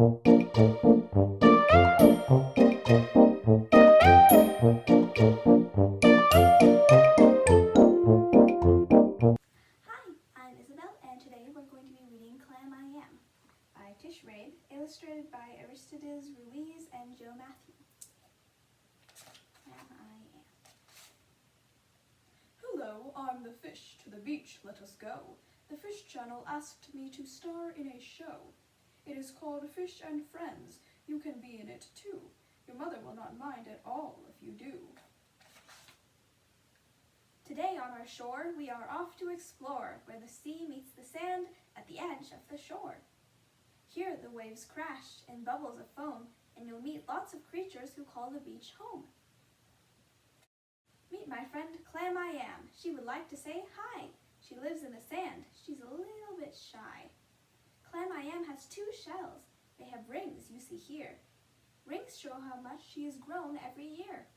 I'm Isabelle, and today we're going to be reading Clam I Am by Tish Rabe, illustrated by Aristides Ruiz and Joe Matthew. Clam I Am. Hello, I'm the fish. To the beach, let us go. The Fish Channel asked me to star in a show. It is called Fish and Friends. You can be in it too. Your mother will not mind at all if you do. Today on our shore, we are off to explore where the sea meets the sand at the edge of the shore. Here the waves crash in bubbles of foam, and you'll meet lots of creatures who call the beach home. Meet my friend Clam I Am. She would like to say hi. She lives in the sand. She's a little bit shy. Clam I Am has two shells. They have rings you see here. Rings show how much she has grown every year.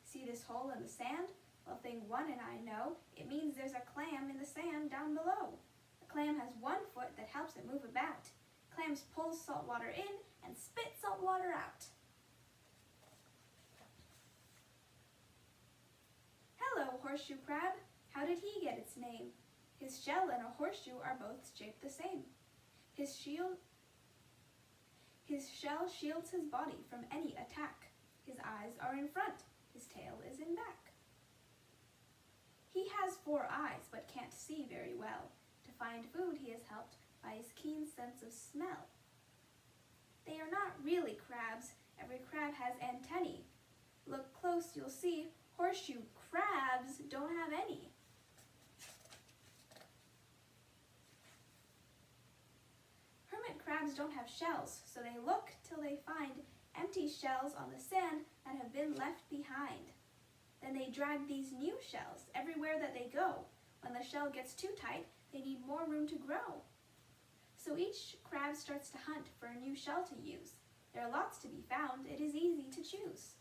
See this hole in the sand? Well, thing one and I know, it means there's a clam in the sand down below. The clam has one foot that helps it move about. Clams pull salt water in and spit salt water out. Hello, Horseshoe Crab. How did he get its name? His shell and a horseshoe are both shaped the same. His shell shields his body from any attack. His eyes are in front. His tail is in back. He has 4 eyes, but can't see very well. To find food, he is helped by his keen sense of smell. They are not really crabs. Every crab has antennae. Look close, you'll see horseshoe crabs don't have any. Hermit crabs don't have shells, so they look till they find empty shells on the sand that have been left behind. Then they drag these new shells everywhere that they go. When the shell gets too tight, they need more room to grow. So each crab starts to hunt for a new shell to use. There are lots to be found. It is easy to choose.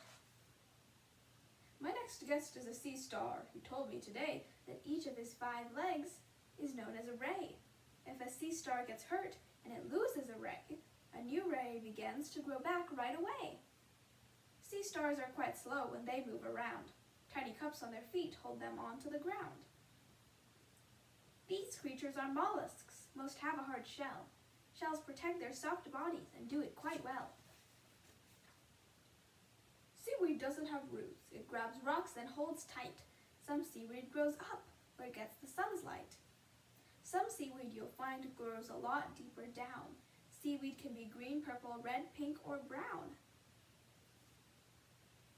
My next guest is a sea star. He told me today That each of his 5 legs is known as a ray. If a sea star gets hurt and it loses a ray, a new ray begins to grow back right away. Sea stars are quite slow when they move around. Tiny cups on their feet hold them onto the ground. These creatures are mollusks. Most have a hard shell. Shells protect their soft bodies and do it quite well. seaweed doesn't have roots. It grabs rocks and holds tight. Some seaweed grows up where it gets the sun's light. Some seaweed you'll find grows a lot deeper down. Seaweed can be green, purple, red, pink, or brown.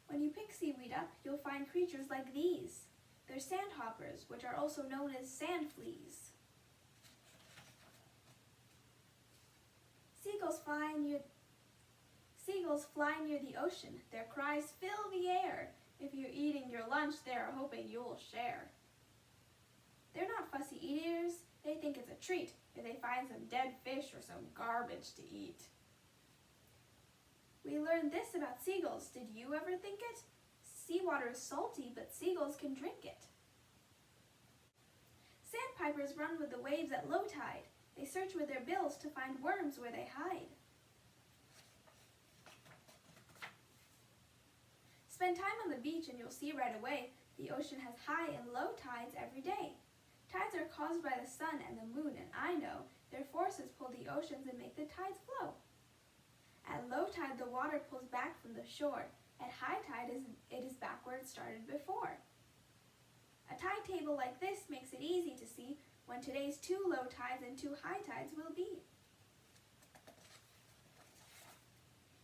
When you pick seaweed up, you'll find creatures like these. They're sandhoppers, which are also known as sand fleas. Seagulls fly near the ocean. Their cries fill the air. If you're eating your lunch, they're hoping you'll share. They're not fussy eaters. They think it's a treat if they find some dead fish or some garbage to eat. We learned this about seagulls. Did you ever think it? Seawater is salty, but seagulls can drink it. Sandpipers run with the waves at low tide. They search with their bills to find worms where they hide. Spend time on the beach and you'll see right away the ocean has high and low tides every day. Tides are caused by the sun and the moon, and I know their forces pull the oceans and make the tides flow. At low tide, the water pulls back from the shore. At high tide, it is back where it started before. A tide table like this makes it easy to see when today's 2 low tides and 2 high tides will be.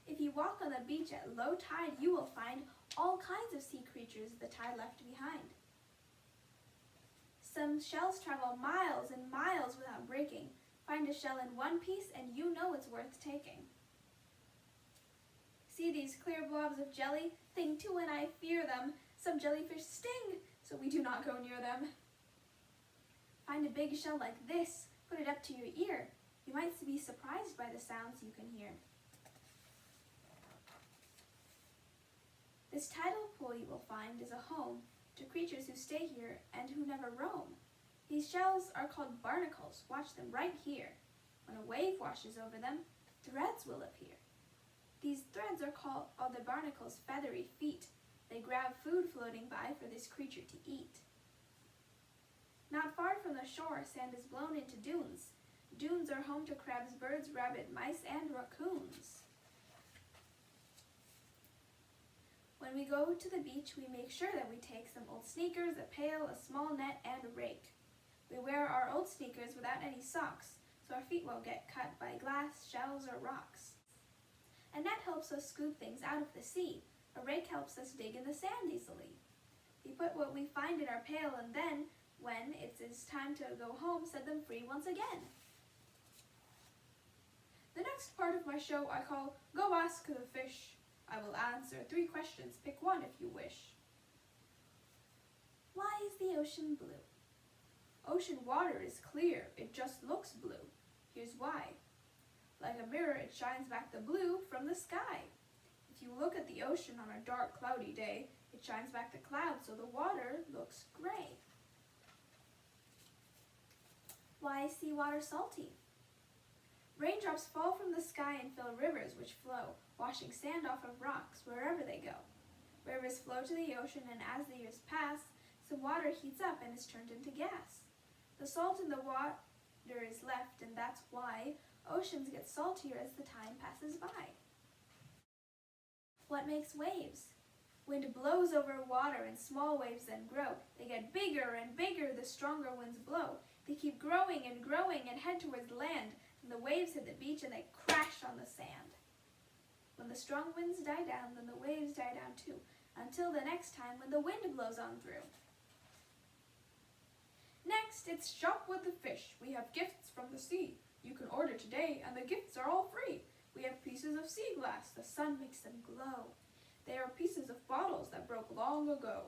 If you walk on the beach at low tide, you will find all kinds of sea creatures the tide left behind. Some shells travel miles and miles without breaking. Find a shell in one piece and you know it's worth taking. See these clear blobs of jelly? Think too and I fear them. Some jellyfish sting, so we do not go near them. Find a big shell like this, put it up to your ear. You might be surprised by the sounds you can hear. This tidal pool you will find is a home to creatures who stay here and who never roam. These shells are called barnacles. Watch them right here. When a wave washes over them, threads will appear. These threads are called the barnacle's feathery feet. They grab food floating by for this creature to eat. Not far from the shore, sand is blown into dunes. Dunes are home to crabs, birds, rabbit, mice, and raccoons. When we go to the beach, we make sure that we take some old sneakers, a pail, a small net, and a rake. We wear our old sneakers without any socks, so our feet won't get cut by glass, shells, or rocks. A net helps us scoop things out of the sea. A rake helps us dig in the sand easily. We put what we find in our pail, and then, when it is time to go home, set them free once again. The next part of my show I call Go Ask the Fish. I will answer 3 questions. Pick one if you wish. Why is the ocean blue? Ocean water is clear. It just looks blue. Here's why. Like a mirror, it shines back the blue from the sky. If you look at the ocean on a dark, cloudy day, it shines back the clouds so the water looks gray. Why is seawater salty? Raindrops fall from the sky and fill rivers which flow, washing sand off of rocks wherever they go. Rivers flow to the ocean, and as the years pass, some water heats up and is turned into gas. The salt in the water is left, and that's why oceans get saltier as the time passes by. What makes waves? Wind blows over water and small waves then grow. They get bigger and bigger the stronger winds blow. They keep growing and growing and head towards land, and the waves hit the beach and they crash on the sand. When the strong winds die down, then the waves die down too, until the next time when the wind blows on through. Next, it's Shop with the Fish. We have gifts from the sea. You can order today, and the gifts are all free. We have pieces of sea glass. The sun makes them glow. They are pieces of bottles that broke long ago.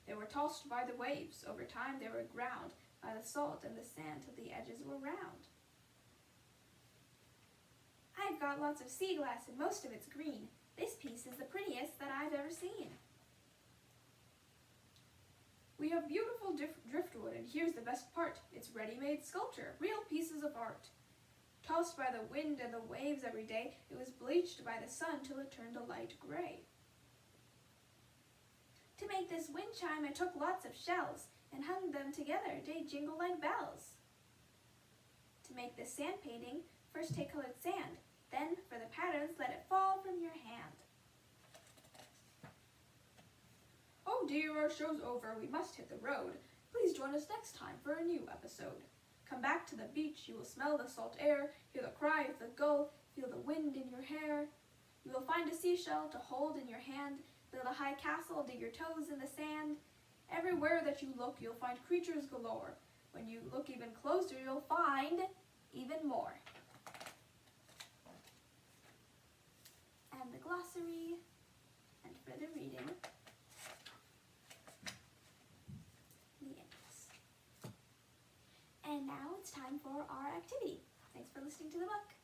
They were tossed by the waves. Over time, they were ground by the salt and the sand till the edges were round. I've got lots of sea glass, and most of it's green. This piece is the prettiest that I've ever seen. We have beautiful driftwood, and here's the best part. It's ready-made sculpture, real pieces of art. Tossed by the wind and the waves every day, it was bleached by the sun till it turned a light gray. To make this wind chime, I took lots of shells and hung them together. They jingle like bells. To make this sand painting, first take colored sand. Then, for the patterns, let it fall from your hand. Oh dear, our show's over. We must hit the road. Please join us next time for a new episode. Come back to the beach. You will smell the salt air, hear the cry of the gull, feel the wind in your hair. You will find a seashell to hold in your hand, build a high castle, dig your toes in the sand. Everywhere that you look, you'll find creatures galore. When you look even closer, you'll find even more. And the glossary, and for the reading, the index. And now it's time for our activity. Thanks for listening to the book.